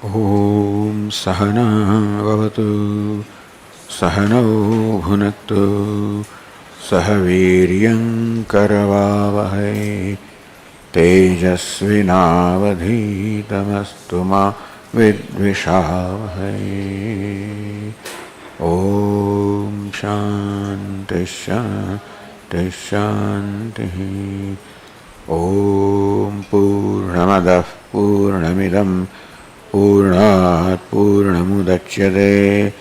Om Sahana Vavatu Sahano Bhunaktu Sahaviryam Karavavahai Tejasvinavadhitamastu ma vidvishavahai. Om Shanti Shanti Shanti. Om Purnamadah Purnamidam Purnat Purnamudachyate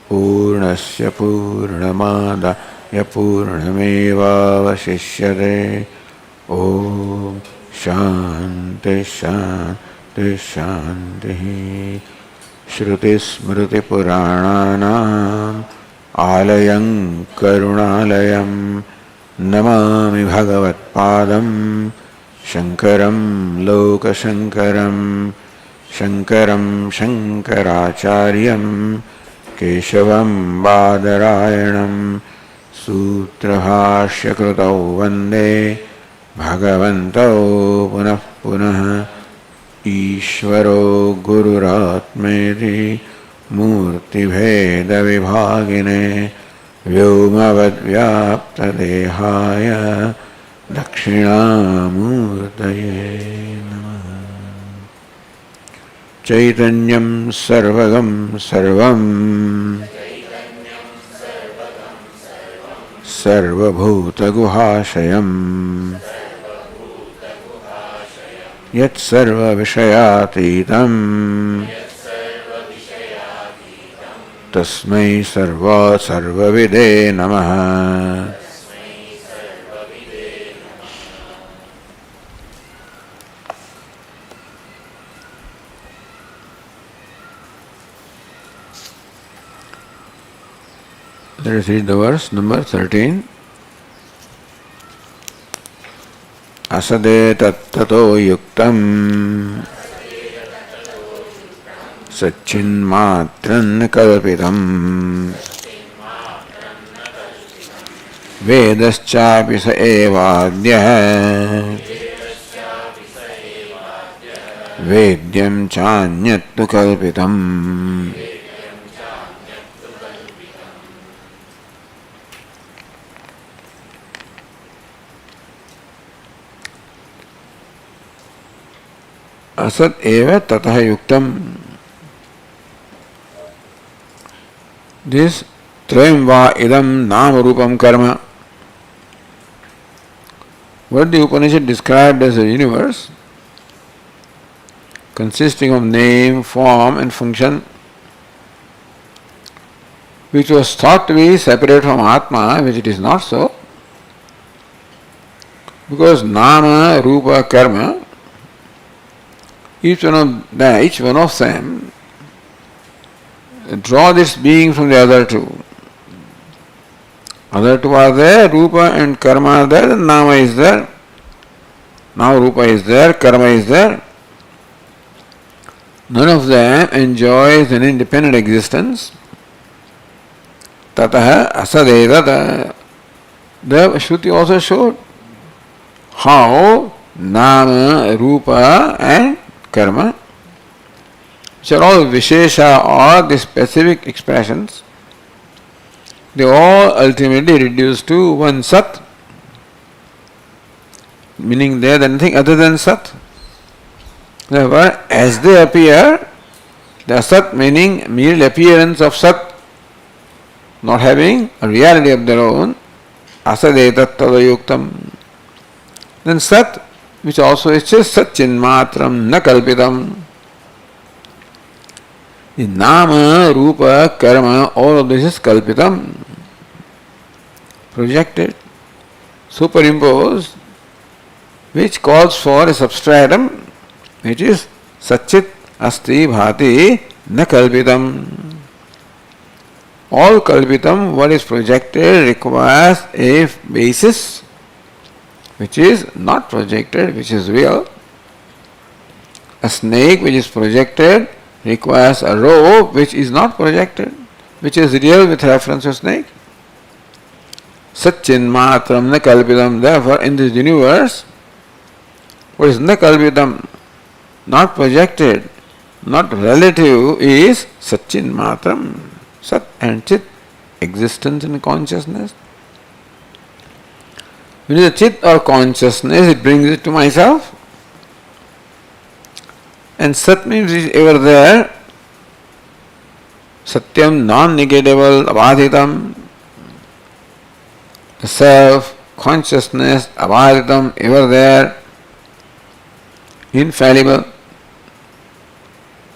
Purnasya Purnamadaya Purnamevavashishyate. Om Shanti Shanti Shanti. Shruti Smriti Purananam Alayam Karunalayam Namami Bhagavat Padam Shankaram Loka Shankaram Shankaram Shankaracharyam Keshavam Badarayanam Sutrabhashya Krutau Vande Bhagavantau Punah Punah Ishvaro Gururatmeti Murti Bheda Vibhagine Vyomavad Vyapta Dehaya Dakshinamurtaye Namaha. Chaitanyam Sarvagam Sarvam Sarvabhuta Guhashayam Yat Sarva Vishayatitam Tasmai Sarva Sarvavide Namaha. Let us read the verse number 13. Asade tattato yuktam Satchin matran kalpitam Vedaschapi sa evadhyah Vedyam chanyattu kalpitam. Asat eva tatah yuktam. This trayam va idam nama rupam karma. What the Upanishad described as a universe consisting of name, form and function, which was thought to be separate from Atma, which it is not so, because nama, rupa, karma, each one of them draw this being from the other two. Other two are there, rupa and karma are there, and nama is there. Now rupa is there, karma is there. None of them enjoys an independent existence. Tataha asadedata. The Shruti also showed how nama, rupa and karma, which are all vishesha or the specific expressions, they all ultimately reduce to one sat, meaning they are nothing other than sat. Therefore, as they appear, the sat meaning mere appearance of sat, not having a reality of their own, asadetat tadayuktam. Then sat, which also is just satchin matram na kalpitam. The nama, rupa, karma, all of this is kalpitam, projected, superimposed, which calls for a substratum, which is satchit asti bhati na kalpitam. All kalpitam, what is projected, requires a basis which is not projected, which is real. A snake which is projected requires a rope which is not projected, which is real with reference to snake. Satchin matram na kalpitam. Therefore, in this universe, what is na kalpitam, not projected, not relative, is Satchin Matram. Sat and Chit, existence and consciousness. When it is Chit or consciousness, it brings it to myself. And Sat means it is ever there. Satyam, non-negatable, abhaditam. The self, consciousness, abhaditam, ever there, infallible.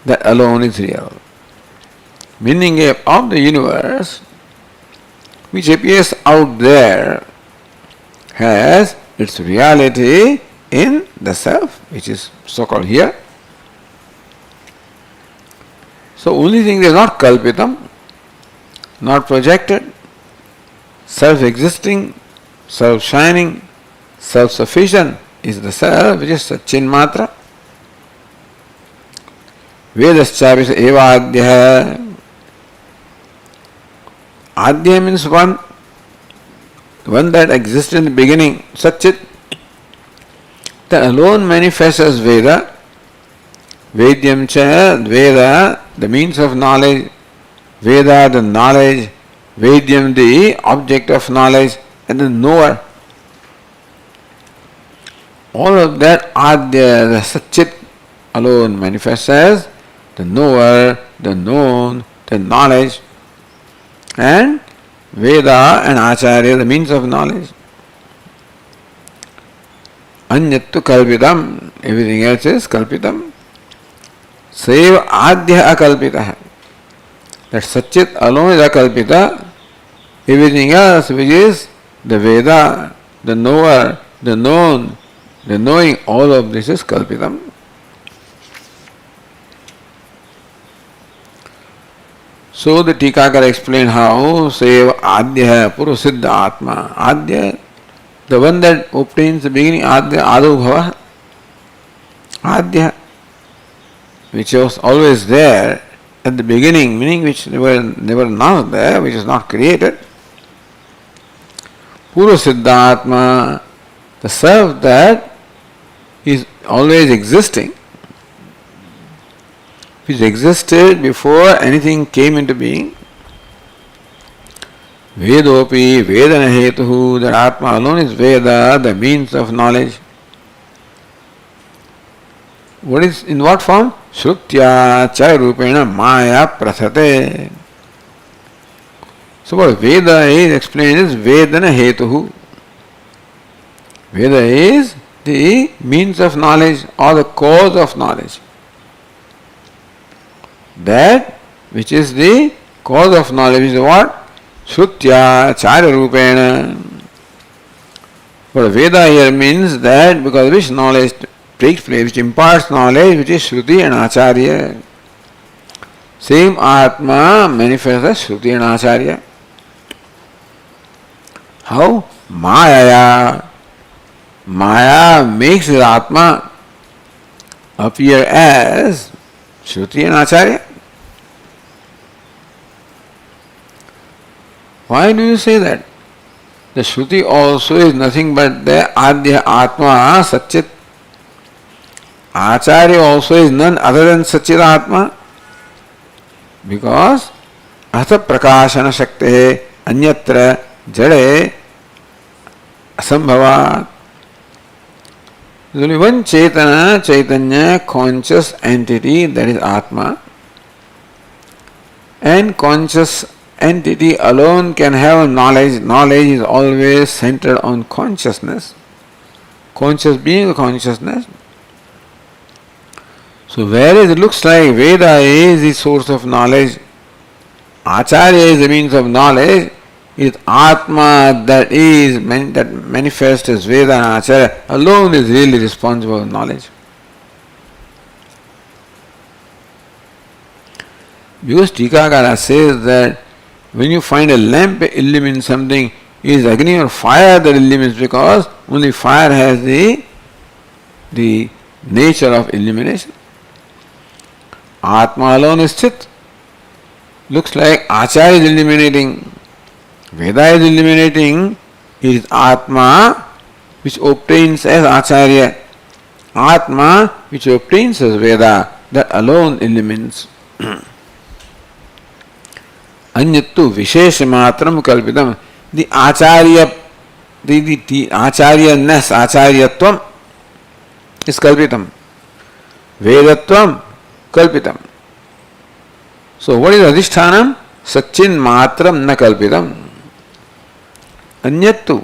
That alone is real. Meaning of the universe, which appears out there, has its reality in the self, which is so-called here. So only thing is not kalpitam, not projected, self-existing, self-shining, self-sufficient is the self, which is Satchin Matra. Vedaschavis eva adhya. Adhya means one that exists in the beginning, Satchit, that alone manifests as Veda. Vedyam cha, Veda, the means of knowledge, Veda, the knowledge, Vedyam, the object of knowledge, and the knower. All of that Adya, the Satchit, alone manifests as the knower, the known, the knowledge, and Veda and Acharya, the means of knowledge. Anyattu kalpitam, everything else is kalpitam. Saiva adhya akalpita. That Satchit alone is akalpita. Everything else, which is the Veda, the knower, the known, the knowing, all of this is kalpitam. So the Tikakara explained how Saiva adhya purasiddha atma. Adhya, the one that obtains the beginning, adhya adubhava. Adhya, which was always there at the beginning, meaning which never not there, which is not created. Purasiddhatma, the self that is always existing, which existed before anything came into being. Vedopi, Vedana hetuhu, that Atma alone is Veda, the means of knowledge. What is, in what form? Shrutya Chairupena Maya Prasate. So what Veda is explained is Vedana hetuhu. Veda is the means of knowledge or the cause of knowledge. That which is the cause of knowledge is what? Shrutya Chairupena. But Veda here means that because which knowledge takes place, which imparts knowledge, which is Shruti and Acharya. Same Atma manifests as Shruti and Acharya. How? Maya. Maya makes the Atma appear as Shruti and Acharya. Why do you say that? The Shruti also is nothing but the Adhya Atma, Satchit. Acharya also is none other than Satchit Atma. Because Atha Prakashana Shakte Anyatra Jade Asambhavat. There is only one Chaitana, Chaitanya, conscious entity, that is Atma. And conscious entity alone can have knowledge. Knowledge is always centered on consciousness. Conscious being consciousness. So whereas it looks like Veda is the source of knowledge, Acharya is the means of knowledge, it is Atma that manifests as Veda and Acharya alone is really responsible for knowledge. Because Tikakara says that when you find a lamp illumines something, it is Agni or fire that illumines, because only fire has the nature of illumination. Atma alone is Chit. Looks like Acharya is illuminating, Veda is illuminating, it is Atma which obtains as Acharya, Atma which obtains as Veda. that alone illumines. Anyattu visheshamatram kalpitam. The acharya, the acharyaness, acharyatvam is kalpitam. Vedatvam kalpitam. So what is adhishthanam? Satchin matram na kalpitam. Anyattu,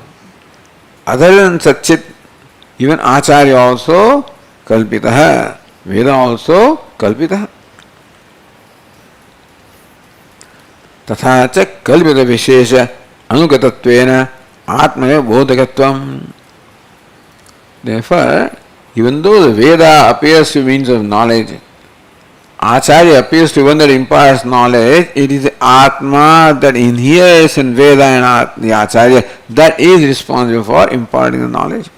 other than Satchit, even Acharya also kalpitaha, Veda also kalpitaha. Tatha cha kalpita vishesha anugatatvena atmaya bodhakatvam. Therefore, even though the Veda appears to means of knowledge, Acharya appears to one that imparts knowledge, it is the Atma that inheres in Veda and the Acharya that is responsible for imparting the knowledge.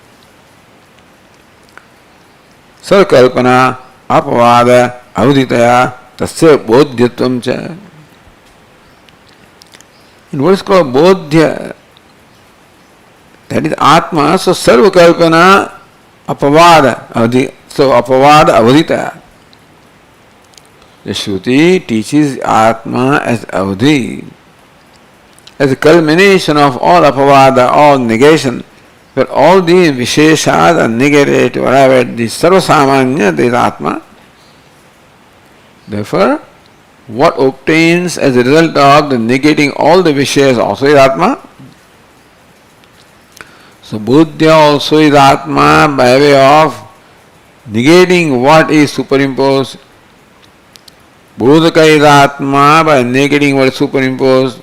Sarkalpana, apavada, avaditaya, tasya bodhyatvam cha. In what is called bodhya, that is Atma, so sarvakalpana, apavada, so apavada, avaditaya. The Shruti teaches Atma as Avadhi, as a culmination of all apavada, all negation, where all these visheshas are negated, whatever, the sarvasamanya, there is Atma. Therefore, what obtains as a result of the negating all the visheshas also is Atma. So, Buddhya also is Atma by way of negating what is superimposed. Bodhaka is Atma by negating what is superimposed.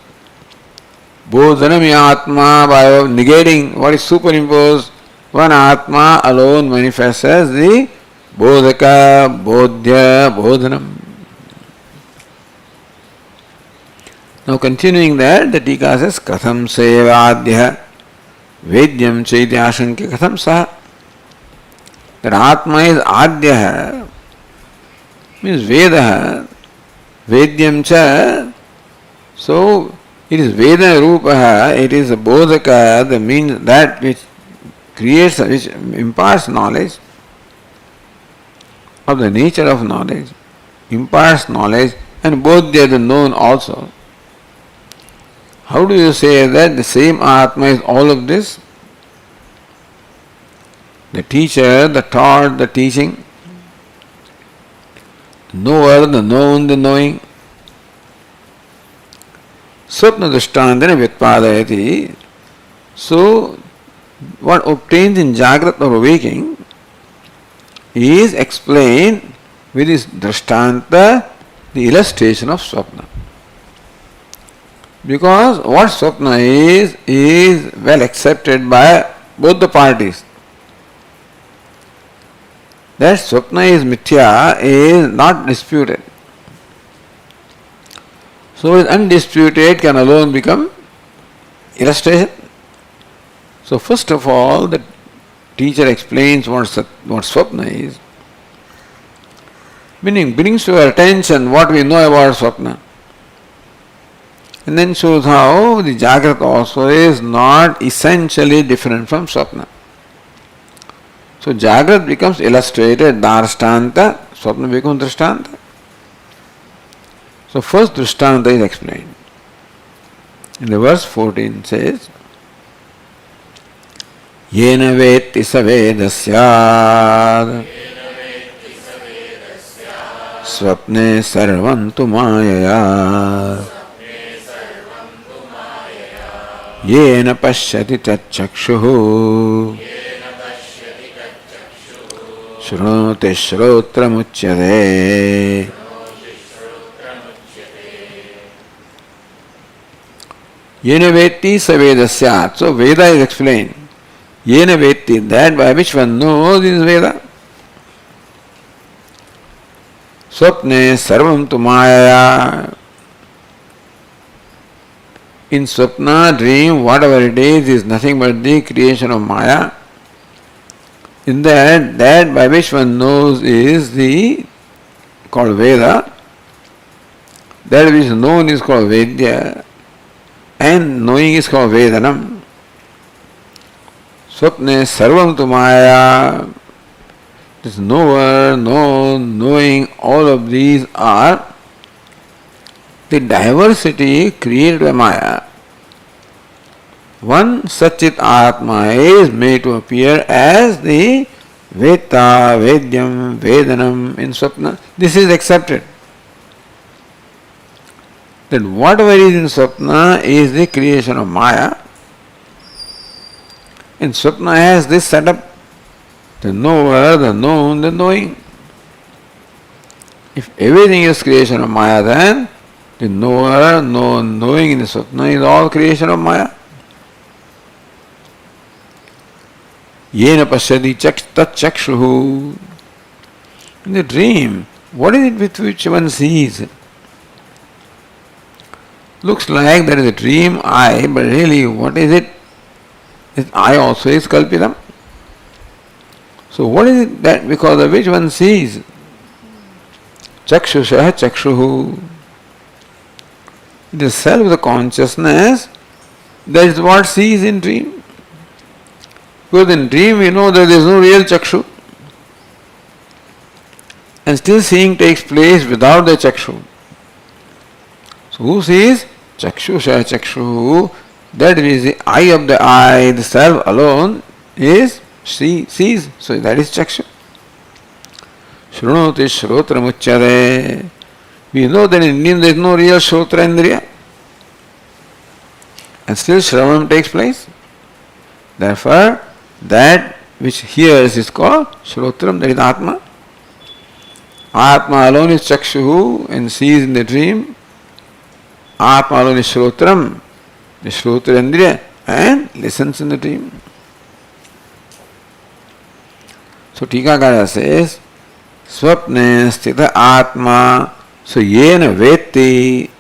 Bodhanam is Atma by negating what is superimposed. One Atma alone manifests as the Bodhaka, Bodhya, Bodhanam. Now continuing that, the Tika says, Katham sevadhya vedyam chaiti ashanki katham saha. That Atma is adhya, means Veda, Vedyam cha. So it is Veda Rupaha, it is a Bodhaka, that means that which creates, which imparts knowledge of the nature of knowledge, imparts knowledge, and Bodhya the known also. How do you say that the same Atma is all of this? The teacher, the taught, the teaching, knower, the known, the knowing. Swapna drishtantana vyatpadayati. So, what obtains in Jagrat or waking is explained with this drishtanta, the illustration of Swapna. Because what Swapna is well accepted by both the parties. That Swapna is mithya is not disputed. So it is undisputed can alone become illustration. So first of all, the teacher explains what Swapna is, meaning brings to our attention what we know about Swapna. And then shows how the Jagrat also is not essentially different from Swapna. So Jagrat becomes illustrated, Darshtanta, Swapna becomes Drishtanta. So first Drishtanta is explained. In the verse 14 says, Yena vetti savedasyad Swapne sarvantu mayaya Yena pashyati tacchakshuhu Shrunoti shrotramuchyate. Yena vetti savedasyat. So Veda is explained. Yena vetti, that by which one knows is Veda. Swapne sarvam tu maya. In Swapna, dream, whatever it is nothing but the creation of Maya. In that by which one knows is the called Veda. That which is known is called Vedya. And knowing is called Vedanam. Swapne sarvam tu maya. this knower, known, knowing, all of these are the diversity created by Maya. One Satchit Atma is made to appear as the Veta, Vedyam, Vedanam in Swapna. This is accepted. That whatever is in Swapna is the creation of Maya. And Swapna has this setup, the knower, the known, the knowing. If everything is creation of Maya, then the knower, known, knowing in the Swapna is all creation of Maya. Yena pashyati tat chakshuhu. In the dream, what is it with which one sees? Looks like there is a dream eye, but really what is it? This eye also is kalpitam. So what is it that because of which one sees? Chakshusha chakshuhu. The self, the consciousness, that is what sees in dream. Because in dream we know that there is no real chakshu. And still seeing takes place without the chakshu. So who sees? Chakshusha chakshu. That is the eye of the eye, the self alone is sees. So that is chakshu. Shrunoti shrotra muchyate. We know that in Indian there is no real shrotra indriya. And still shravanam takes place. Therefore, that which hears is called shrotram, that is Atma. Atma alone is chakshu and sees in the dream. Atma alone is shrotram, the shrotra indriya, and listens in the dream. So Tikakara says, Swapne sthita Atma, so yena vetti,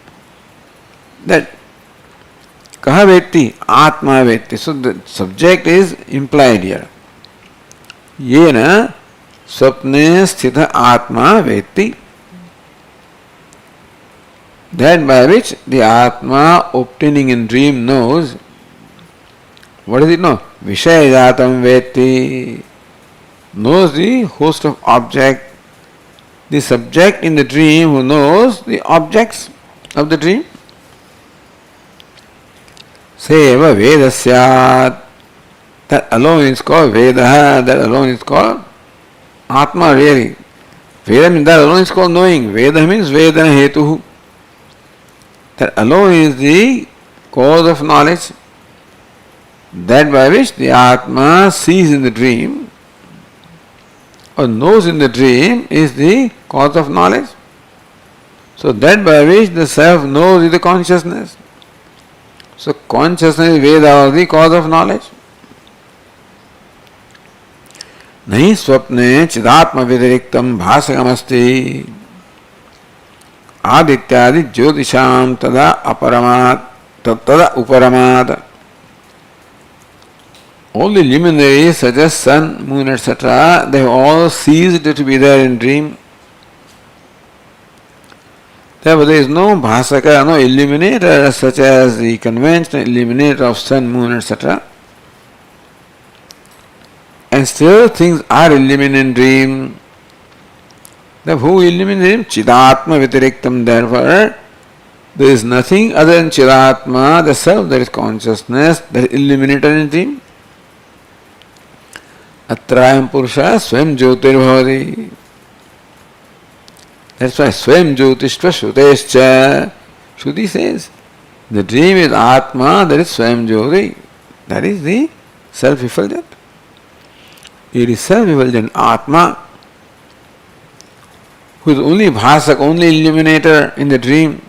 that kaha vetti, Atma vetti. So the subject is implied here. Yena swapne sthita Atma vetti. That by which the Atma obtaining in dream knows. What does it know? Vishayajatam vetti. Knows the host of object. The subject in the dream who knows the objects of the dream. Seva Vedasyat. That alone is called Vedaha. That alone is called Atma really. Veda means that alone is called knowing. Veda means Vedana Hetuhu. That alone is the cause of knowledge. That by which the Atma sees in the dream or knows in the dream is the cause of knowledge. So that by which the self knows is the consciousness. So consciousness, Veda, is the cause of knowledge. Nahi swapne chidatma vidiriktam bhasakam Adityadi Jyotisham tada aparamat tada uparamat. All the luminaries such as sun, moon, etc., they have all ceased to be there in dream. Therefore there is no bhasaka, no illuminator such as the conventional illuminator of sun, moon, etc. And still things are illuminated in dream. Therefore, who illuminates him? Chidatma vitiriktam. Therefore, there is nothing other than Chidatma, the self, that is consciousness, that is illuminated in dream. Atrayam Purusha Swam Jyotir Bhavati. That's why Swam Jyotishva Shrutescha. Shruti says, the dream is Atma, that is Swam Jyoti. That is the self-effulgent. It is self-effulgent Atma, who is only bhasak, only illuminator in the dream,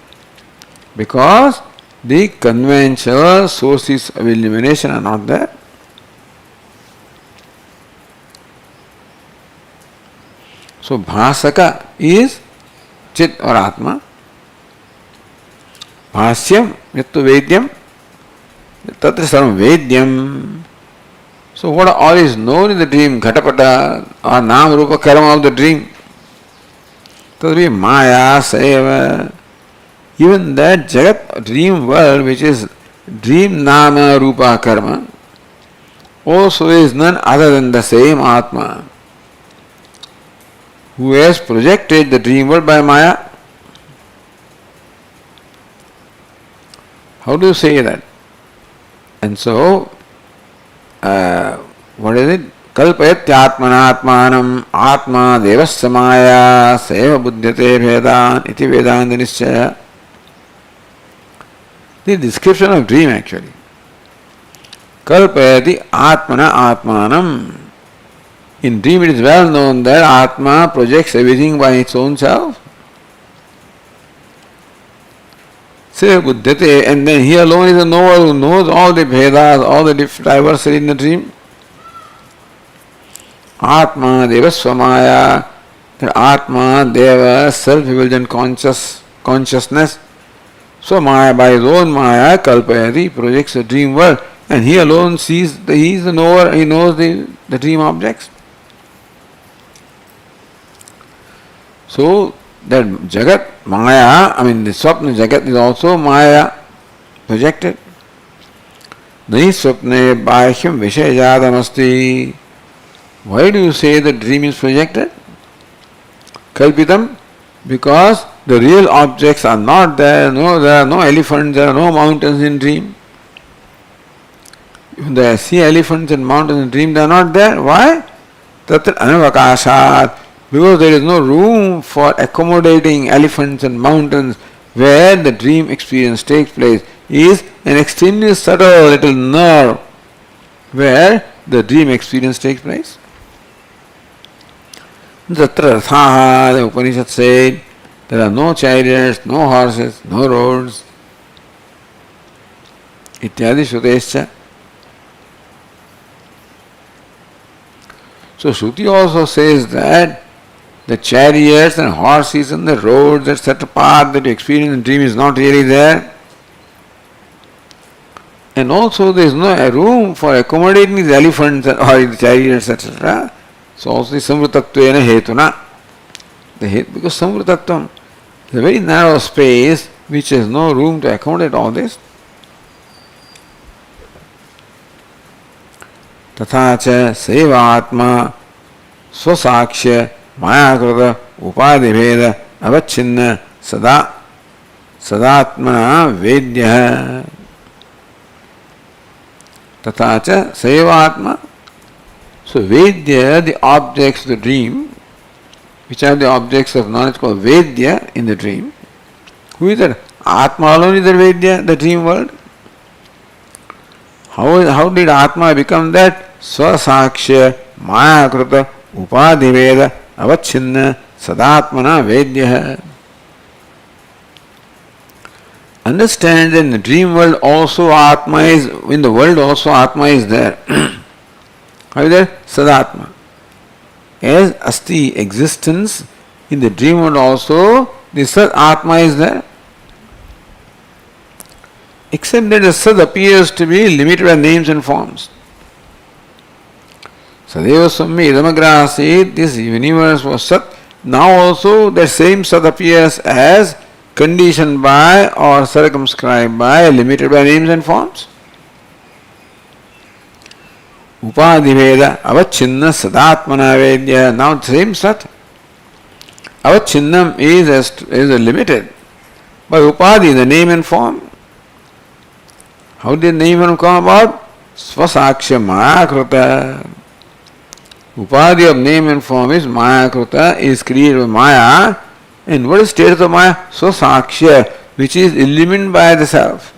because the conventional sources of illumination are not there. So bhasaka is Chit or Atma. Bhasyam yattu vedyam tatra sarvam vedyam. So what all is known in the dream, Ghatapata or Nam Rupa Karma of the dream, Tadvi Maya, Seva. Even that Jagat dream world, which is dream Nama Rupa Karma, also is none other than the same Atma. who has projected the dream world by Maya. How do you say that? And so, what is it? Kalpayatyatmanatmanam atma devasya maya seva buddhyate vedan iti vedanta nischaya. The description of dream actually. Kalpayati atmana atmanam. In dream it is well known that Atma projects everything by its own self. Say Buddhate, and then he alone is a knower who knows all the Vedas, all the diversity in the dream. Atma Deva Swamaya, that Atma Deva, self-evident consciousness. Swamaya, by his own Maya, Kalpayati, projects the dream world, and he alone sees, he is the knower, he knows the dream objects. So, that Jagat, Maya, the Swapna Jagat is also Maya projected. Nahi Swapne Bhashyam Vishayajadamasti. Why do you say the dream is projected? Kalpitam, because the real objects are not there. No, there are no elephants, there are no mountains in dream. If they see elephants and mountains in dream, they are not there. Why? Tatra anavakashat. Because there is no room for accommodating elephants and mountains where the dream experience takes place. Is an extremely subtle little nerve where the dream experience takes place. Tatra rathaha, the Upanishad said, there are no chariots, no horses, no roads. Ityadi Shutescha. So Shruti also says that the chariots and horses and the roads, etc., path that you experience in dream is not really there. And also there is no room for accommodating these elephants or the chariots, etc. So also samvritatvena hetuna. Because samvritattvam is a very narrow space which has no room to accommodate all this. Tatha cha seva atma swasakshya Mayakrita upadiveda avachinna sadatmana vedya tatacha sevatma. So vedya, the objects of the dream, which are the objects of knowledge called vedya in the dream. Who is that? Atma alone is the vedya, the dream world. How did Atma become that? Swasakshya Mayakrita upadiveda avachinna sadatmana vedya. Understand that in the dream world also Atma is, in the world also Atma is there. How is there? Sadatma. As asti existence, in the dream world also the Sat Atma is there. Except that the Sat appears to be limited by names and forms. Sadeva Swami Idamagrasi, this universe was Sat. Now also that same Sat appears as conditioned by or circumscribed by, limited by names and forms. Upadiveda avachinna sadatmana vedya. Now the same Sat. Avachinnam is limited by Upadi, the name and form. How did name and form come about? Swasaksha Mayakrita. Upadi of name and form is Mayakrita, is created by Maya. And what is status of Maya? Swasaksha, which is illumined by the self.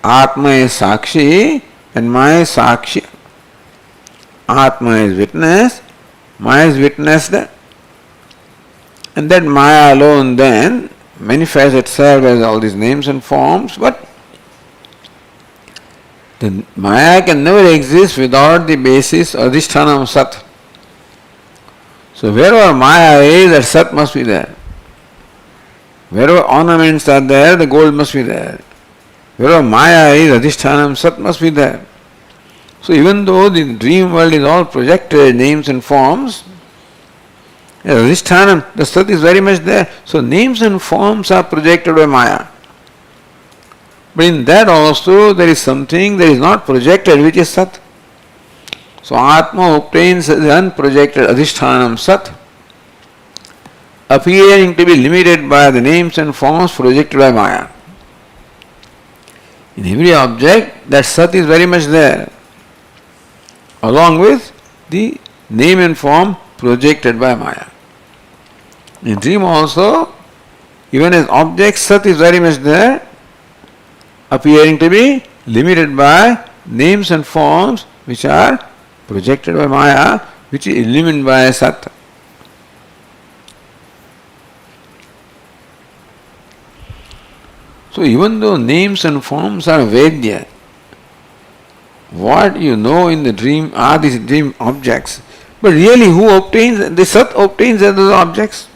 Atma is Sakshi and Maya is Sakshi. Atma is witness, Maya is witnessed. And that Maya alone then manifests itself as all these names and forms, but the Maya can never exist without the basis or adhisthana of Sat. So wherever Maya is, that Sat must be there. Wherever ornaments are there, the gold must be there. Wherever Maya is, adhisthana of Sat must be there. So even though the dream world is all projected names and forms, adhisthana, the Sat is very much there. So names and forms are projected by Maya. But in that also there is something that is not projected, which is Sat. So Atma obtains the unprojected adhisthana Sat. appearing to be limited by the names and forms projected by Maya. In every object, that Sat is very much there, along with the name and form projected by Maya. In dream also, even as object, Sat is very much there, appearing to be limited by names and forms which are projected by Maya, which is illumined by Sat. So even though names and forms are Vedya, what you know in the dream are these dream objects. But really who obtains? The Sat obtains those objects.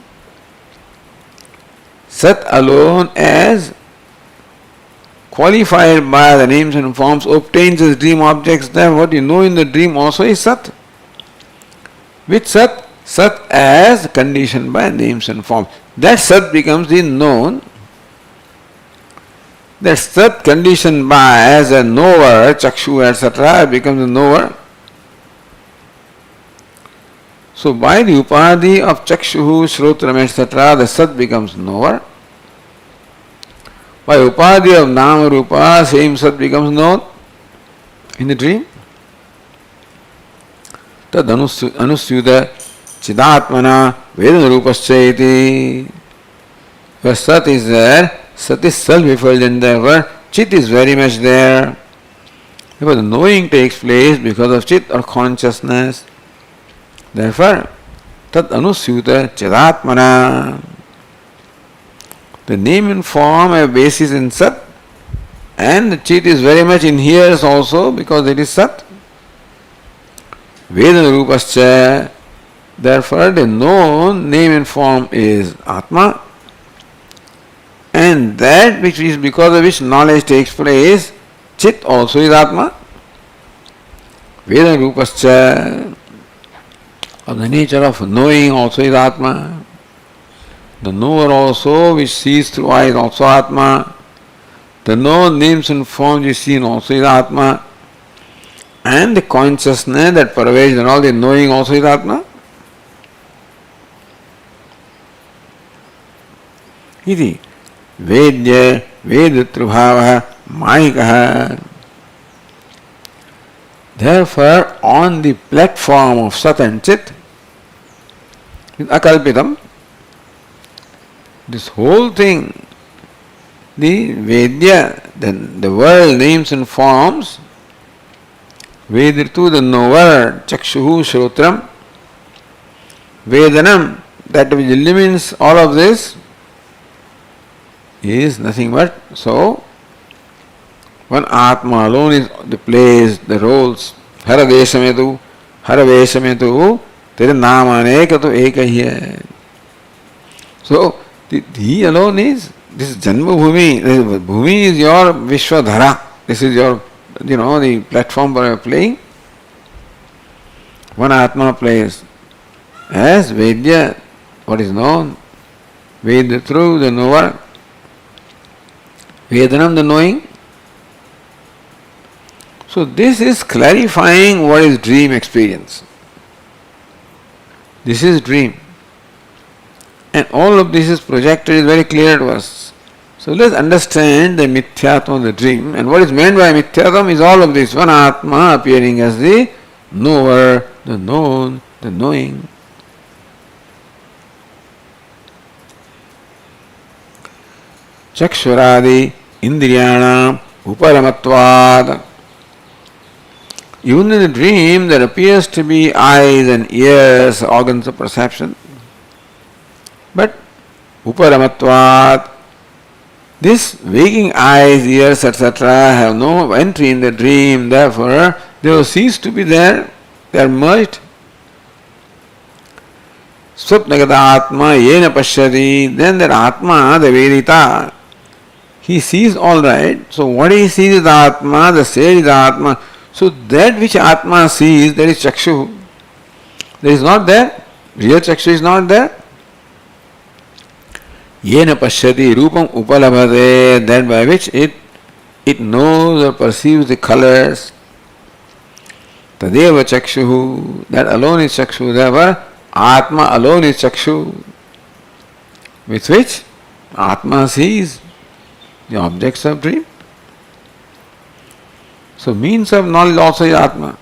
Sat alone as qualified by the names and forms obtains as dream objects. Then what you know in the dream also is Sat. Which Sat? Sat as conditioned by names and forms. That Sat becomes the known. That Sat conditioned by as a knower, Chakshu, etc., becomes a knower. So by the Upadhi of Chakshu, Shrotram, etc., the Sat becomes knower. By Upadhi of Nama Rupa, same Sat becomes known in the dream. Tad anusyuta chidatmana vedana rupaschaiti. Where Sat is there, Sat is self-effulgent, therefore Chit is very much there. Because the knowing takes place because of Chit or consciousness. Therefore, Tat anusyuta chidatmana. The name and form have basis in Sat, and the Chit is very much inheres also because it is Sat. Vedana rupascha. Therefore, the known name and form is Atma. And that which is because of which knowledge takes place, Chit also is Atma. Vedana rupascha, of the nature of knowing also is Atma. The knower also which sees through eyes also Atma. The known names and forms which seen also is Atma. And the consciousness that pervades and all the knowing also is Atma. Iti Vedya Vedatrubhava Maikaha. Therefore, on the platform of Sat and Chit, with Akalpitam, this whole thing, the Vedya, the world names and forms, Vedritu, the knower, Chakshuhu, Shrotram, Vedanam, that which illumines all of this, is nothing but so. One Atma alone is the plays, the roles. Haradeshametu, Haraveshametu, Tere Namanekatu Eka here. So, he alone is, this is Janma Bhumi. Bhumi is your Vishwadhara. This is your, the platform for playing. One Atma plays as Vedya, what is known, Vedya through the knower, Vedanam, the knowing. So this is clarifying what is dream experience. This is dream. And all of this is projected, is very clear to us. So let's understand the Mithyatma of the dream. And what is meant by Mithyatma is all of this. One Atma appearing as the knower, the known, the knowing. Chakshuradi Indriyanam Uparamatvad. Even in the dream, there appears to be eyes and ears, organs of perception. But Uparamatvat, this waking eyes, ears, etc. have no entry in the dream, therefore they will cease to be there, they are merged. Swapnagata Atma Yena Pashyati, then that Atma, the Vedita, he sees all right. So what he sees is the Atma, the state is the Atma. So that which Atma sees, that is Chakshu. That is not there. Real Chakshu is not there. Yena Pashyati Rupam Upalabhate, that by which it knows or perceives the colors. Tadeva Chakshu, that alone is Chakshu. Therefore, Atma alone is Chakshu. with which Atma sees the objects of dream. So means of knowledge also is Atma.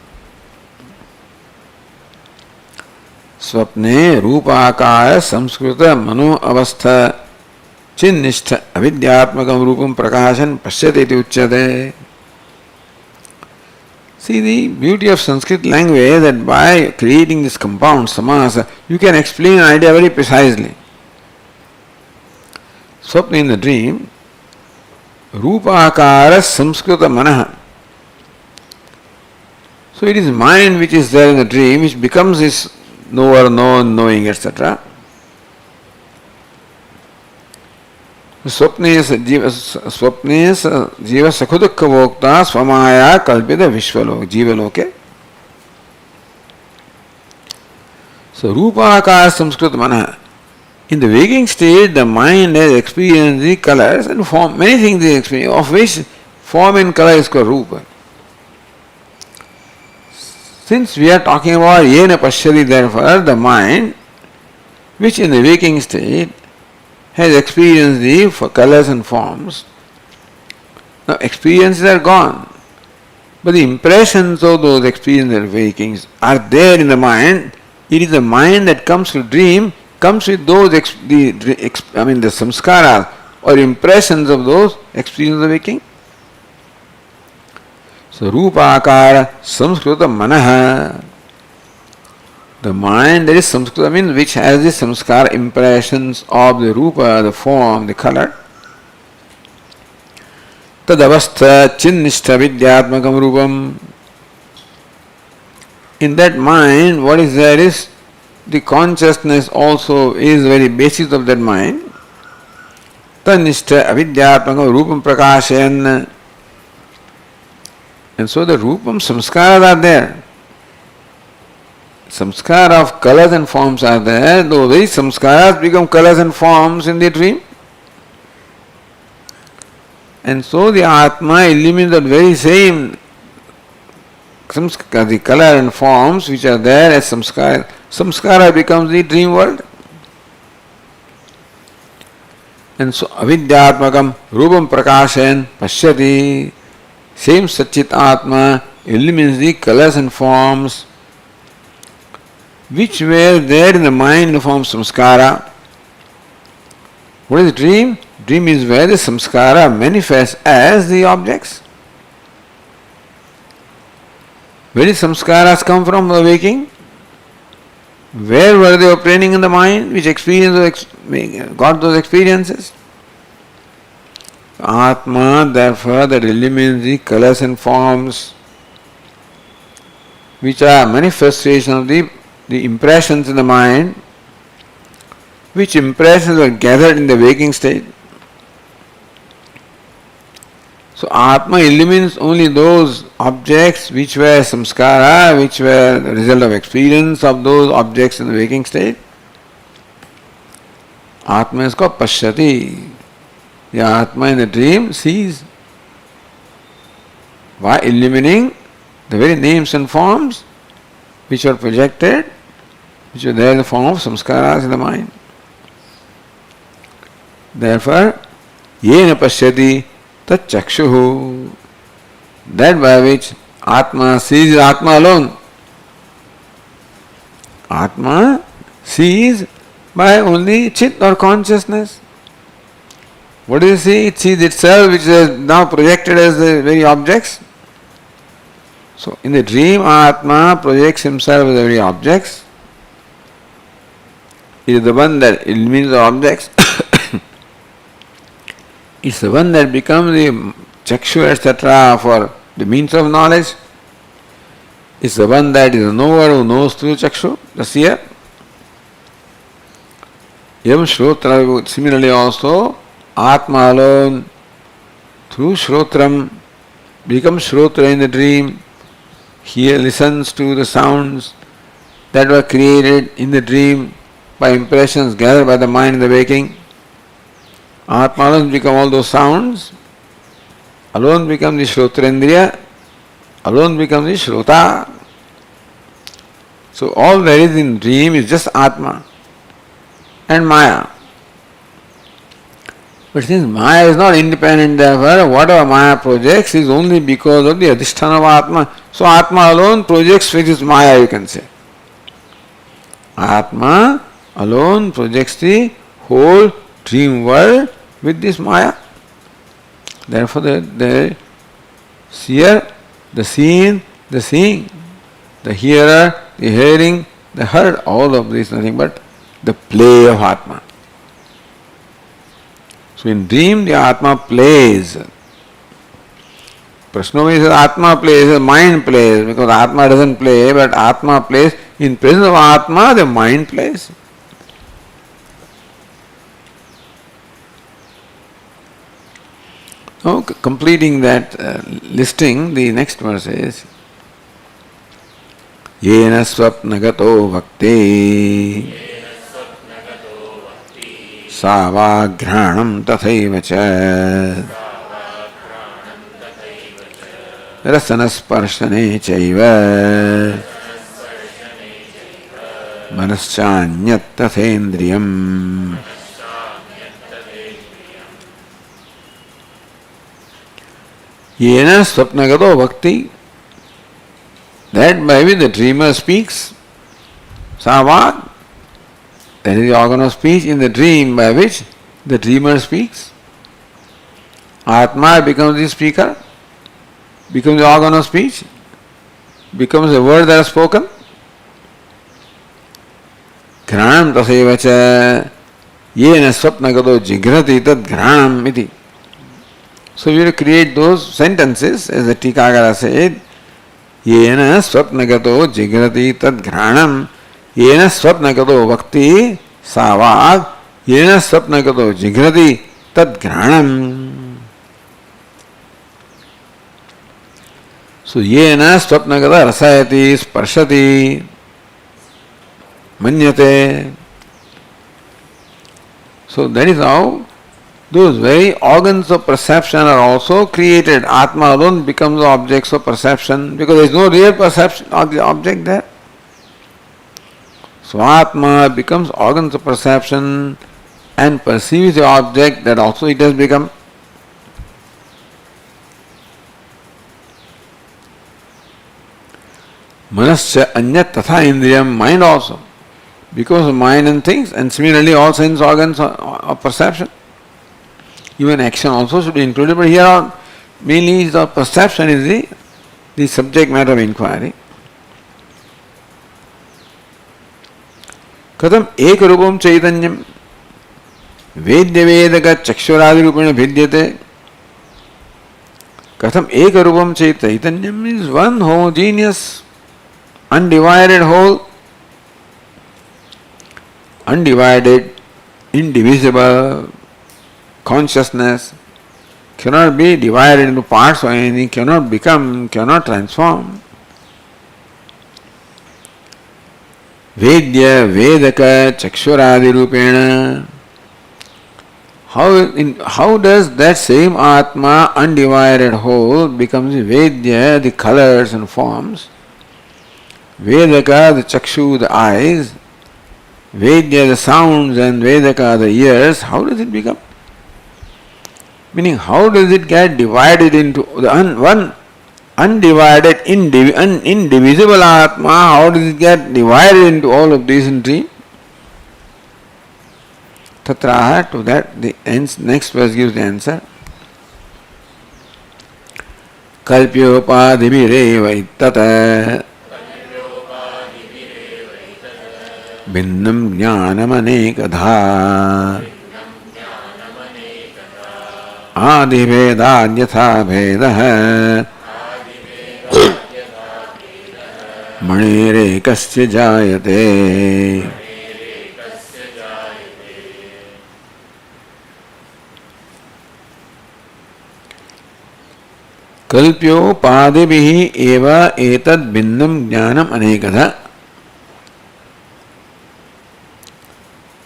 Swapne Rupakaya Samskrita Mano Avastha Chinnishta Avidyatmakam Rupam Prakashan Pashyate iti Uchyate. See the beauty of Sanskrit language, that by creating this compound samasa, you can explain an idea very precisely. Swapna, in the dream, Rupakara Samskrita Manaha. So it is mind which is there in the dream, which becomes this knower, known, knowing, etc. Swapne jiva sakhudukha vokta swamaya kalpita vishwalok jivaloke. So Rupakara Samskrita Manaha. In the waking state, the mind has experienced the colors and form, many things they experience, of which form and color is called Rupa. Since we are talking about yena pashyati, therefore the mind, which in the waking state has experienced the colors and forms, now experiences are gone, but the impressions of those experiences and wakings are there in the mind. It is the mind that comes to dream, comes with those the samskaras or impressions of those experiences of waking. So Rupakara Samskrita Manaha. The mind that is Samskrita means which has the samskara impressions of the Rupa, the form, the color. Tadavastha Chinnishta Vidyatmakam Rupam. In that mind, what is there is the consciousness also is the very basis of that mind. Tanishta Avidyatmakam Rupam Prakashayan. And so the Rupam samskaras are there. Samskara of colors and forms are there. Those very samskaras become colors and forms in the dream. And so the Atma illumines that very same the color and forms which are there as samskara. Samskara becomes the dream world. And so avidyatmakam rupam prakashayan pashyati. Same Satchit Atma illumines the colors and forms which were there in the mind in the form of samskara. What is dream? Dream is where the samskara manifests as the objects. Where did samskaras come from the waking? Where were they operating in the mind which got those experiences? Atma, therefore, that illumines the colors and forms which are manifestation of the impressions in the mind, which impressions were gathered in the waking state. So Atma illumines only those objects which were samskara, which were the result of experience of those objects in the waking state. Atma is called pashyati. The Atma in the dream sees. By illumining the very names and forms which are projected, which are there in the form of samskaras in the mind. Therefore, yena pashyati tat chakshuhu. That by which Atma sees is Atma alone. Atma sees by only chit or consciousness. What does it see? It sees itself, which is now projected as the very objects. So in the dream, Atma projects himself as the very objects. He is the one that illumines the objects. He is the one that becomes the chakshu, etc. for the means of knowledge. He is the one that is a knower who knows through chakshu, the seer. Yam shrotra, similarly also, Atma alone, through Shrotram, becomes Shrotra in the dream. He listens to the sounds that were created in the dream by impressions gathered by the mind in the waking. Atma alone becomes all those sounds, alone becomes the Shrotrendriya, alone becomes the Shrota. So all there is in dream is just Atma and Maya. But since Maya is not independent, therefore whatever Maya projects is only because of the adhisthana of Atma. So Atma alone projects which is Maya, you can say. Atma alone projects the whole dream world with this Maya. Therefore the seer, the seen, the seeing, the hearer, the hearing, the heard, all of this nothing but the play of Atma. So in dream the Atma plays. Prasnovi says Atma plays, mind plays, because Atma doesn't play, but Atma plays. In presence of Atma, the mind plays. Now, completing that listing, the next verse is Yena swapnagato bhakti Savaghranam tathaiva cha Rasanasparshane chaiva Manaschanyat tathendriyam. Yena swapnagato bhakti, that by which the dreamer speaks. Savag, that is the organ of speech in the dream by which the dreamer speaks. Atma becomes the speaker, becomes the organ of speech, becomes the word that is spoken. Granam taseva cha yena swapnagato jigrati tad granam iti. So we will create those sentences as the Tikagara said, Yena swapnagato jigrati tad granam, Yena swapnagato bhakti savag, Yena swapnagato jigrati tad granam. So Yena swapnagata rasayati sparshati manyate. So that is how those very organs of perception are also created. Atma alone becomes the objects of perception because there is no real perception of the object there. So Atma becomes organs of perception and perceives the object that also it has become. Manascha anyat tatha indriyam, mind also. Because of mind and things, and similarly all sense organs of perception. Even action also should be included, but here mainly the perception is the subject matter of inquiry. Katham ekarupam chaitanyam vedya vedaka chakshuradi rupena bhidyate. Katham ekarupam chaitanyam is one homogeneous, undivided whole, undivided, indivisible consciousness cannot be divided into parts or anything, cannot become, cannot transform. Vedya, Vedaka, Chakshuradi Rupena. How does that same Atma, undivided whole, becomes Vedya, the colors and forms, Vedaka, the Chakshu, the eyes, Vedya, the sounds, and Vedaka, the ears? How does it become? Meaning, how does it get divided into the one undivided, indivisible Atma? How does it get divided into all of these in dream? Tatraha, to that the next verse gives the answer. Kalpyopadibhireva ittata Binnam jnanam anekadha Adiveda yatha vedah Manire kasya jayate. Kalpyo padibhihi eva etad binnam jnanam anekadha.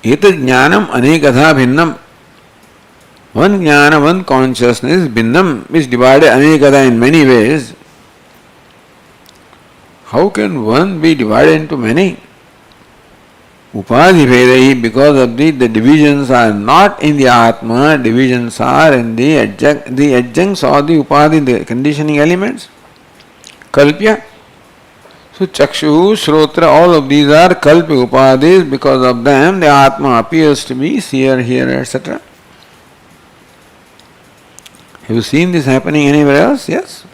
Etad jnanam anekadha binnam. One jnana, one consciousness, binnam, is divided anekada in many ways. How can one be divided into many? Upadhi Vedahi, because of the divisions are not in the Atma, divisions are in the adjuncts or the Upadhi, the conditioning elements. Kalpya. So Chakshu, Shrotra, all of these are Kalpya Upadhis, because of them the Atma appears to be seer, hearer, etc. Have you seen this happening anywhere else? Yes.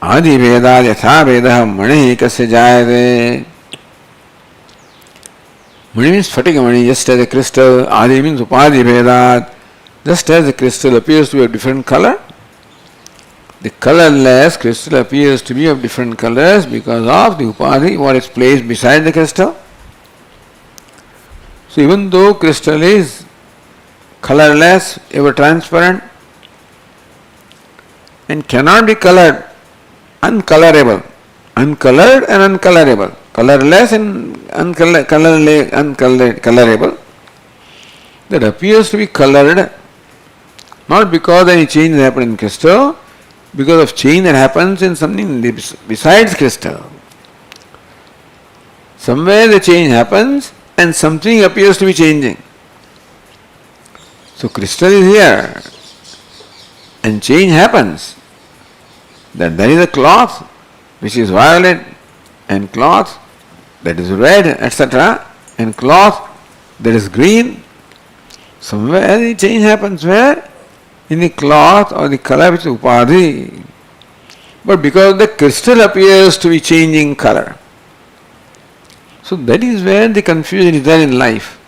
Adi Veda Yatha Veda Mani Kasya Jayate. Mani means Phatika Mani, just as a crystal. Adi means Upadhi Vedat. Just as the crystal appears to be of different color, the colorless crystal appears to be of different colors because of the Upadhi, what is placed beside the crystal. So even though crystal is colorless, ever transparent, and cannot be colored, uncolorable, uncolored and uncolorable, colorless and uncolorable, that appears to be colored not because any change has happened in crystal, because of change that happens in something besides crystal. Somewhere the change happens and something appears to be changing. So crystal is here and change happens. That there is a cloth which is violet and cloth that is red, etc. and cloth that is green. Somewhere the change happens. Where? In the cloth or the color which is Upadhi. But because the crystal appears to be changing color. So that is where the confusion is there in life.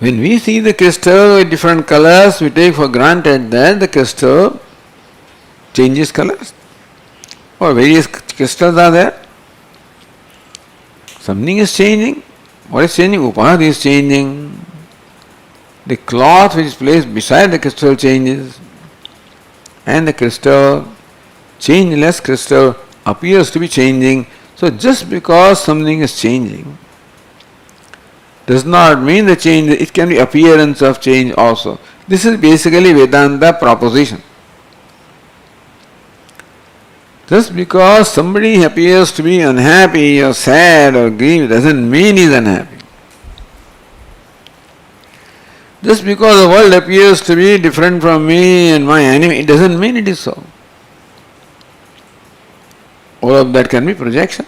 When we see the crystal with different colors, we take for granted that the crystal changes colors. Or various crystals are there. Something is changing. What is changing? Upadhi is changing. The cloth which is placed beside the crystal changes, and the crystal, changeless crystal, appears to be changing. So just because something is changing does not mean the change, it can be appearance of change also. This is basically Vedanta proposition. Just because somebody appears to be unhappy or sad or grieved doesn't mean he is unhappy. Just because the world appears to be different from me and my enemy, it doesn't mean it is so. All of that can be projection.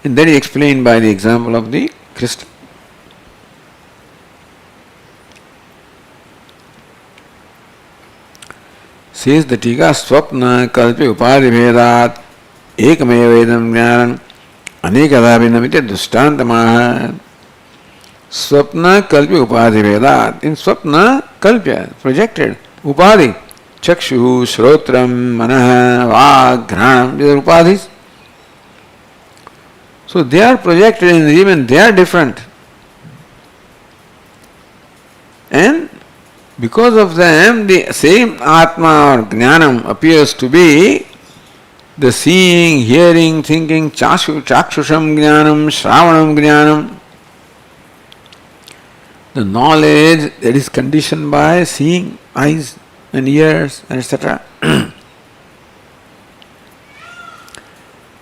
And that is explained by the example of the crystal. Says the Tika, Swapna Kalpi Upadhi Vedat Ekameva Vedam Jnanam Anekada Vinamite Dustantamaha. Swapna Kalpi Upadhi Vedat. In Swapna, Kalpya, projected. Upadhi, Chakshu, Shrotram, Manaha, Vag, Granam, these are Upadhis. So they are projected in the dream, they are different. And because of them, the same Atma or Jnanam appears to be the seeing, hearing, thinking, Chakshusham Jnanam, Shravanam Jnanam. The knowledge that is conditioned by seeing, eyes and ears, etc.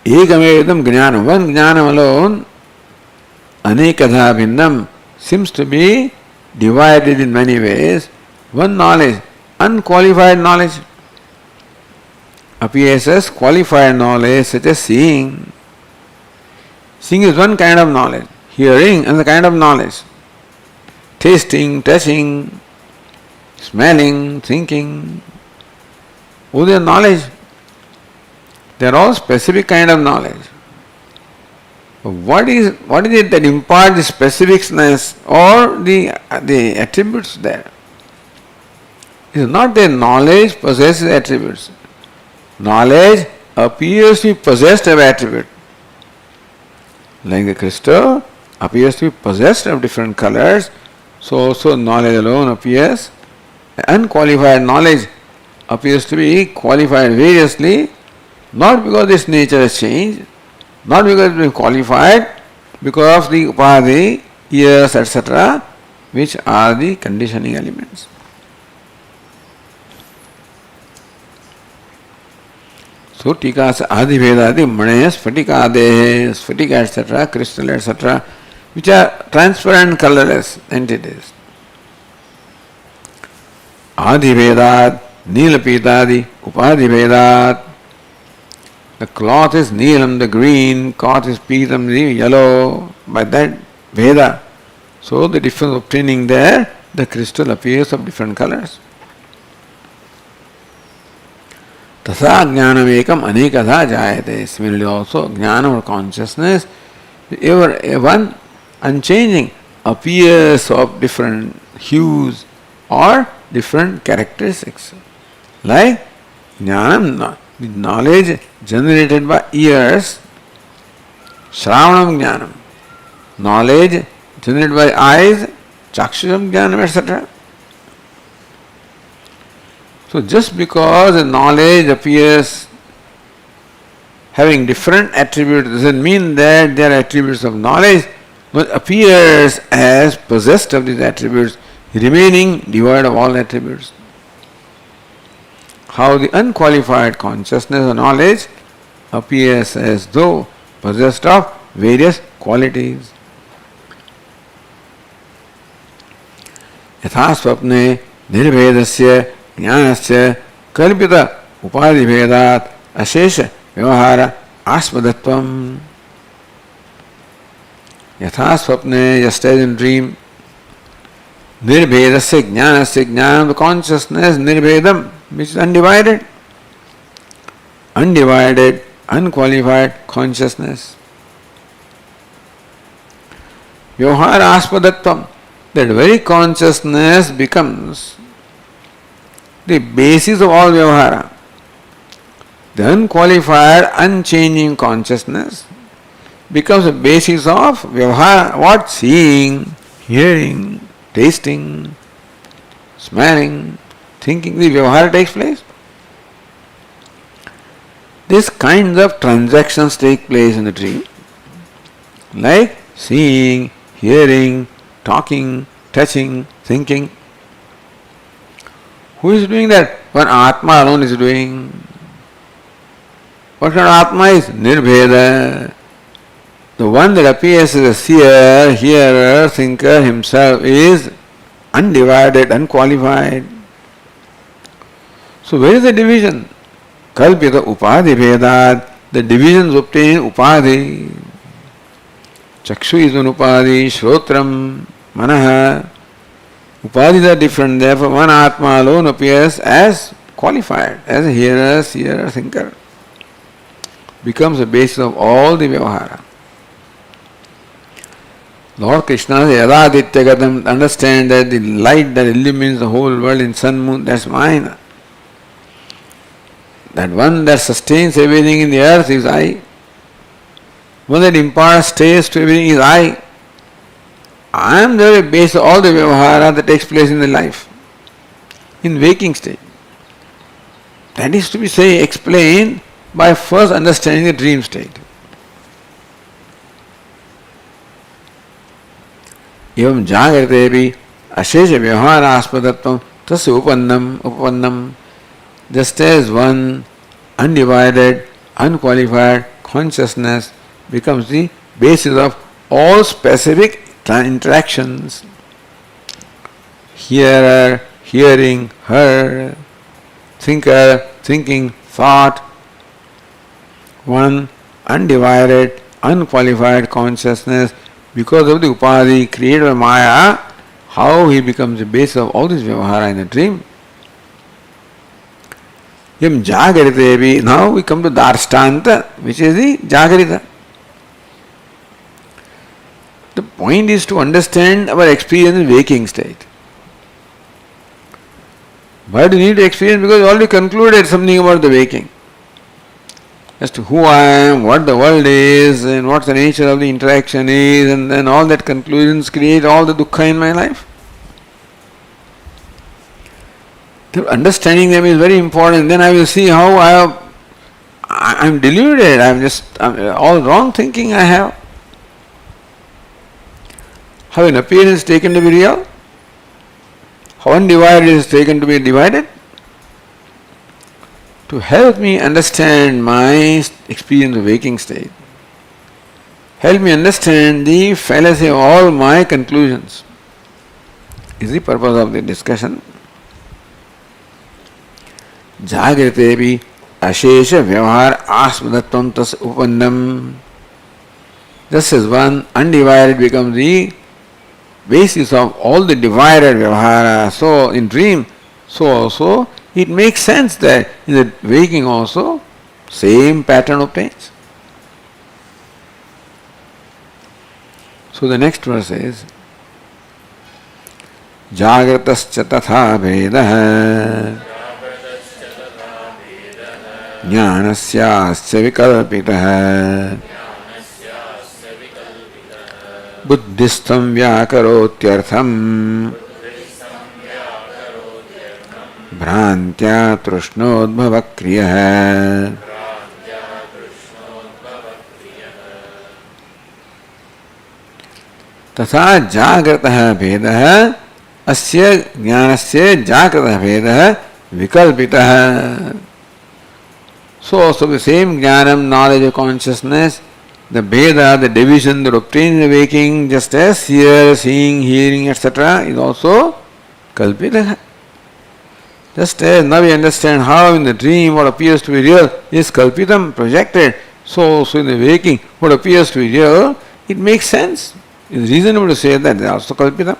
Ekamevedam Jnanam, one Jnanam alone, Anekadha Bhinnam, seems to be divided in many ways. One knowledge, unqualified knowledge, appears as qualified knowledge, such as seeing. Seeing is one kind of knowledge, hearing another kind of knowledge, tasting, touching, smelling, thinking. All their knowledge, they are all specific kind of knowledge. What is it that imparts the specificness or the attributes there? It is not that knowledge possesses attributes. Knowledge appears to be possessed of attribute. Like the crystal appears to be possessed of different colors, so also knowledge alone appears. Unqualified knowledge appears to be qualified variously, not because its nature has changed, not because it has been qualified, because of the upadhi, ears, etc., which are the conditioning elements. So So Tika says Adhivedadi Mane Sphatikade, Sphatika etc., crystal etc., which are transparent colorless entities. Adhivedat, Nilapitadi, Upadhivedat. The cloth is Neelam, the green, cloth is Pitam, the yellow, by that Veda. So the difference obtaining there, the crystal appears of different colors. Tasa jnanam ekam anekadha jayate. Similarly also, jnana or consciousness, ever one unchanging, appears of different hues or different characteristics. Like jnanam, the knowledge generated by ears, shravanam jnanam, knowledge generated by eyes, chakshusam jnanam, etc. So just because a knowledge appears having different attributes doesn't mean that they are attributes of knowledge, but appears as possessed of these attributes, remaining devoid of all attributes. How the unqualified consciousness or knowledge appears as though possessed of various qualities. Yatha swapne nirvedasya jnanasya kalpita upadhivedat ashesha vyavahara asmadatvam. Yatha swapne, just as in dream, nirbhedasya jnanasya, jnana, the consciousness, nirbhedam, which is undivided, unqualified consciousness. Vyavahara asmadatvam, that very consciousness becomes the basis of all vyavahara. The unqualified, unchanging consciousness becomes the basis of vyavahara. What? Seeing, hearing, tasting, smelling, thinking. The vyavahara takes place. These kinds of transactions take place in the dream, like seeing, hearing, talking, touching, thinking. Who is doing that? One Atma alone is doing. What kind of Atma is? Nirbheda. The one that appears as a seer, hearer, thinker himself is undivided, unqualified. So where is the division? Kalpita upadhi bhedat. The divisions obtain upadhi. Chakshu is one upadhi, Shrotram, Manaha. Upadhis are different, therefore one Atma alone appears as qualified, as a hearer, seer, thinker. Becomes the basis of all the vyavahara. Lord Krishna says, Yadadityagatam, understand that the light that illumines the whole world in sun, moon, that's mine. That one that sustains everything in the earth is I. One that imparts taste to everything is I. I am the very base of all the vyavahara that takes place in the life, in waking state. That is to be explained by first understanding the dream state. Evam jagrate ashesha vyavahara aspadatvam tasya upannam. Just as one undivided, unqualified consciousness becomes the basis of all specific interactions. Hearer, hearing, heard, thinker, thinking, thought. One undivided, unqualified consciousness, because of the upadhi created by Maya, how he becomes the basis of all this vyavahara in the dream. Yam jagaritevi. Now we come to Darstanta, which is the Jagarita. The point is to understand our experience in waking state. Why do you need to experience? Because you already concluded something about the waking. As to who I am, what the world is, and what the nature of the interaction is, and then all that conclusions create all the dukkha in my life. Understanding them is very important. Then I will see how I'm deluded. I'm all wrong thinking I have. How an appearance is taken to be real? How undivided is taken to be divided? to help me understand my experience of waking state. Help me understand the fallacy of all my conclusions. Is the purpose of the discussion. Jagretevi ashesha vyavahar asmadatvam tas upannam. Just as one undivided becomes the basis of all the divided vyavahara, so in dream, so also it makes sense that in the waking also same pattern obtains. So the next verse is Jagratascha tatha vedah Jnanasyasya vikalpitah Buddhistam vyakarotyartham Bhrantya trushnodbhava kriyah. तथा जागृतः भेदः अस्य ज्ञानस्य जागृतः भेदः विकल्पितः. So also the same jnanam, knowledge of consciousness, the Veda, the division that obtains in the waking, just as here, seeing, hearing, etc., is also kalpita. Just as now we understand how in the dream what appears to be real is kalpitam, projected, so also in the waking what appears to be real, it makes sense. It is reasonable to say that they are also kalpitam.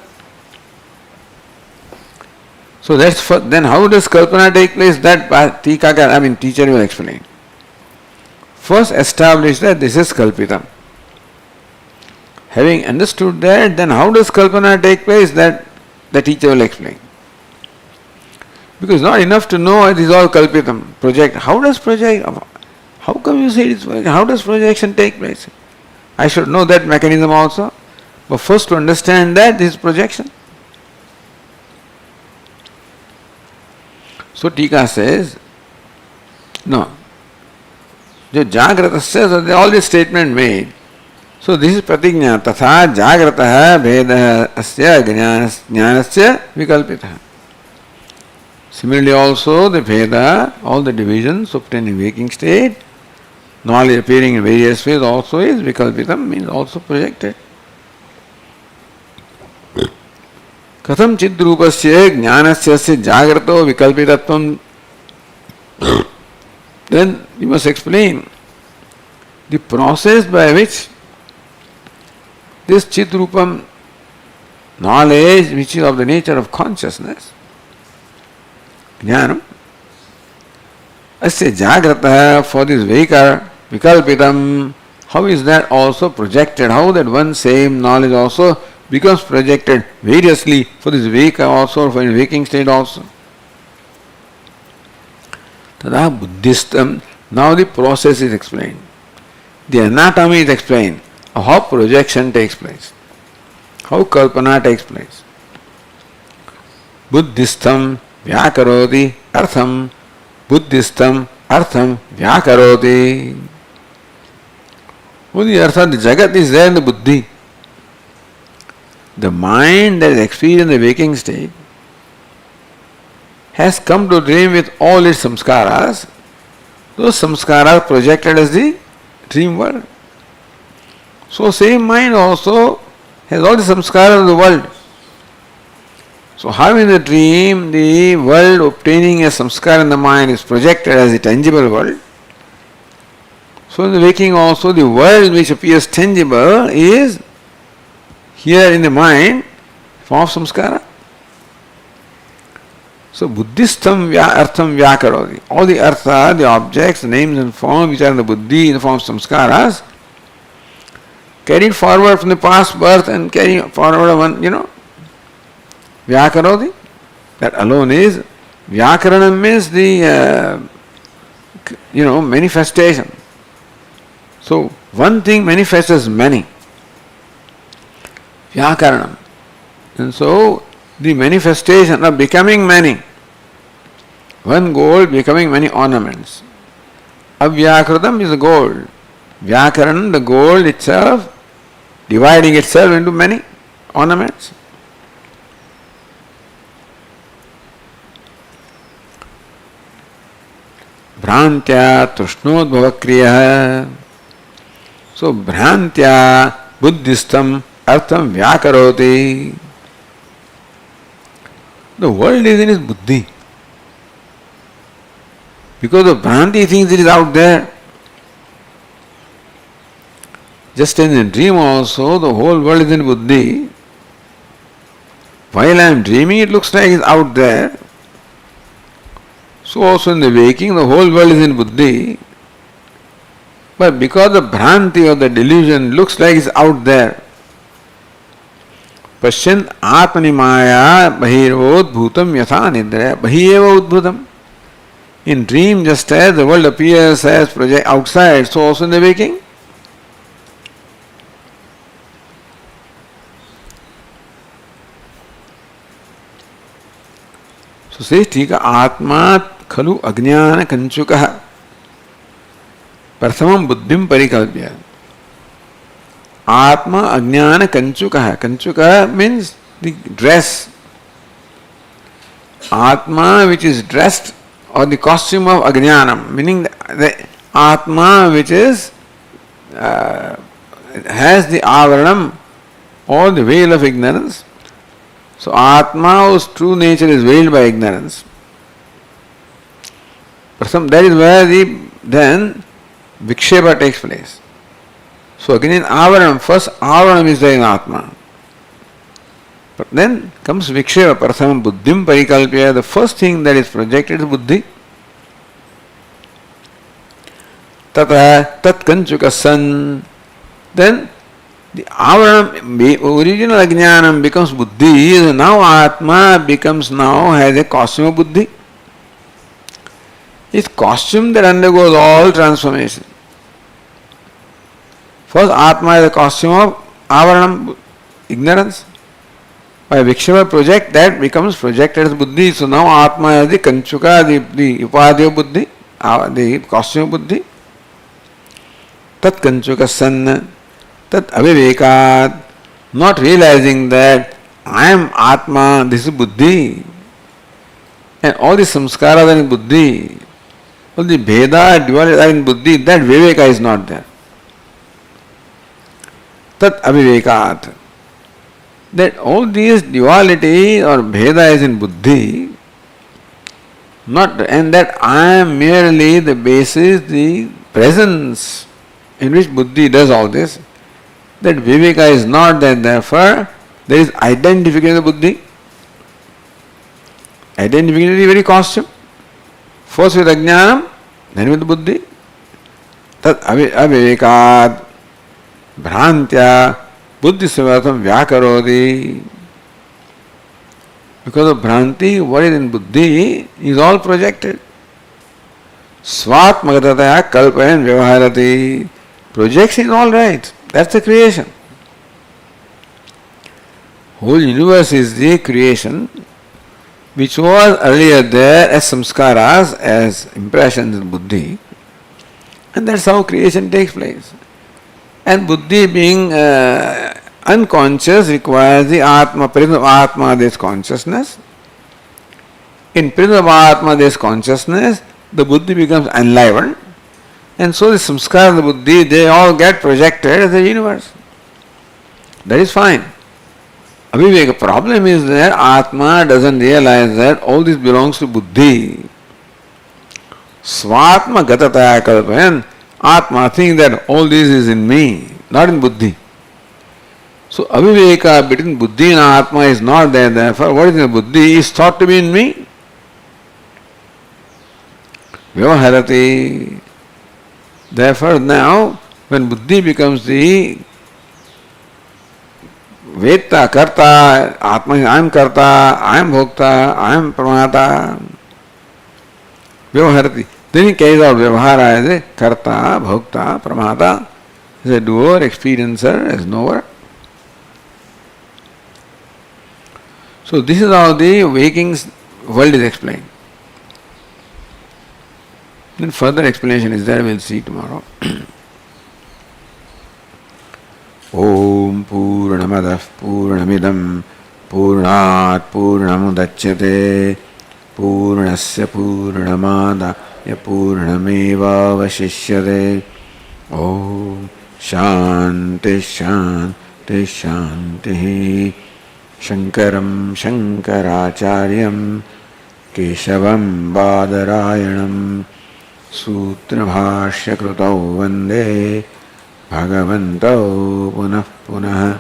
So that's for, then how does kalpana take place? That teacher will explain. First establish that this is kalpitam. Having understood that, then how does kalpana take place? That the teacher will explain. Because not enough to know it is all kalpitam. Project. How come you say it is project? How does projection take place? I should know that mechanism also. But first to understand that this is projection. So Tika says, no. The Jagrata says, all this statement made. So this is pratigna. Tatha Jagrataha Veda Asya Jnanasya Vikalpitaha. Similarly also the Veda, all the divisions obtained in waking state, knowledge appearing in various ways also is Vikalpitam, means also projected. Katham chidrupasya jnanasya jagrato vikalpitatvam. Then you must explain the process by which this chidrupam knowledge, which is of the nature of consciousness, jnanam, asya jagrata, for this waker, vikalpitam, how is that also projected? How that one same knowledge also becomes projected variously for this wake also, for in waking state also. Tada buddhistam. Now the process is explained. The anatomy is explained of how projection takes place, how kalpana takes place. Buddhistam vyakaroti artham. Buddhistam artham vyakaroti. What is the artha? The jagat is there in the buddhi. The mind that is experienced in the waking state has come to dream with all its samskaras. Those samskaras projected as the dream world. So same mind also has all the samskaras of the world. So how in the dream the world obtaining a samskara in the mind is projected as the tangible world. So in the waking also the world which appears tangible is here in the mind, form of samskara. So buddhistam artham vyakaroti. All the artha, the objects, the names and forms which are in the buddhi in the form of samskaras, carried forward from the past birth and carrying forward one, vyakaroti. That alone is, vyakaranam means the, manifestation. So one thing manifests as many. Vyakaranam. And so the manifestation of becoming many, one gold becoming many ornaments. Avyakritam is the gold. Vyakaranam, the gold itself, dividing itself into many ornaments. Bhrantya Trushnodbhava Kriya. So Bhrantya Buddhistam Artham Vyakaroti. The world is in his buddhi. Because of Bhranti he thinks it is out there. Just as in dream also, the whole world is in buddhi. While I am dreaming, it looks like it is out there. So also in the waking, the whole world is in buddhi. But because the Bhranti or the delusion looks like it is out there. Pashyant Atmani Maya Bahirvodbhutam Yatha Nidra Bahiyeva Udbhutam. In dream, just as the world appears as project outside, so also in the waking. So says Tika Atma Khalu Ajnana Kanchukaha Prathamam Buddhim Parikalpya. Atma Ajnana Kanchukaha. Kanchukaha means the dress. Atma which is dressed or the costume of Ajnanam, meaning the Atma which is has the avaranam or the veil of ignorance. So Atma whose true nature is veiled by ignorance. That is where then Vikshepa takes place. So again in avaranam, first avaranam is there in Atma. But then comes Vikshepa, Pratham Buddhim Parikalpya, the first thing that is projected is Buddhi. Tata Tat Kanchuka San. Then the avaranam, original Ajnanam becomes Buddhi, and now Atma becomes has a costume of Buddhi. It's costume that undergoes all transformation. First Atma is a costume of avaranam, ignorance. By Vikshepa project, that becomes projected as Buddhi. So now Atma is the Kanchuka, the Upadhi of Buddhi, the costume of Buddhi. Tat Kanchuka San, Tat Avivekat, not realizing that I am Atma, this is Buddhi. And all the samskaras are in Buddhi. All the Bheda, duality are in Buddhi. That Viveka is not there. Tat Avivekat. That all these duality or Bheda is in Buddhi, and that I am merely the basis, the presence in which Buddhi does all this. That Viveka is not there, therefore there is identification of Buddhi. Identification is the very costume. First with Ajnanam, then with Buddhi. Tat Avivekat Bhrantya Buddhi Savatam Vyakarodi. Because of Bhranti, what is in Buddhi is all projected. Svatmagataya Kalpayan Vyavaharati. Projection is all right. That's the creation. Whole universe is the creation which was earlier there as samskaras, as impressions in Buddhi. And that's how creation takes place. And Buddhi being unconscious requires the Atma, presence of Atma, there is consciousness. In presence of Atma there is consciousness, the Buddhi becomes enlivened. And so the samskara of the Buddhi, they all get projected as the universe. That is fine. Aviveka problem is that Atma doesn't realize that all this belongs to Buddhi. Svatma gatataya kalpayan. Atma thinks that all this is in me, not in Buddhi. So Aviveka between Buddhi and Atma is not there, therefore what is in Buddhi is thought to be in me. Vyavaharati. Therefore now when Buddhi becomes the Veta, Karta, Atma is I am Karta, I am Bhokta, I am Pramata. Vyavaharati. Then he carries out Vyavahara as a Karta, Bhokta, Pramata, as a doer, experiencer, as knower. So this is how the waking world is explained. Then further explanation is there, we will see tomorrow. Om Purnamadah Purnamidam Purnat Purnamudachyate Purnasya Purnamada पूर्णमेवावशिष्यते। ॐ शान्ति शान्ति शान्तिः। शङ्करं शङ्कराचार्यं केशवं बादरायणं सूत्रभाष्यकृतौ वन्दे भगवन्तौ पुनः पुनः।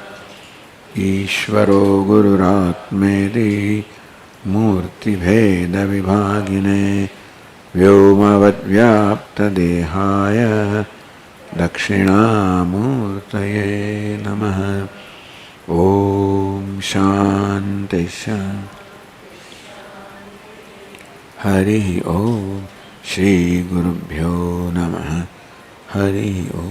ईश्वरो गुरुरात्मेति मूर्तिभेदविभागिने व्योमवद्व्याप्तदेहाय दक्षिणामूर्तये नमः। ॐ शान्ति शान्ति। हरिः ॐ। श्रीगुरुभ्यो नमः। हरिः ॐ।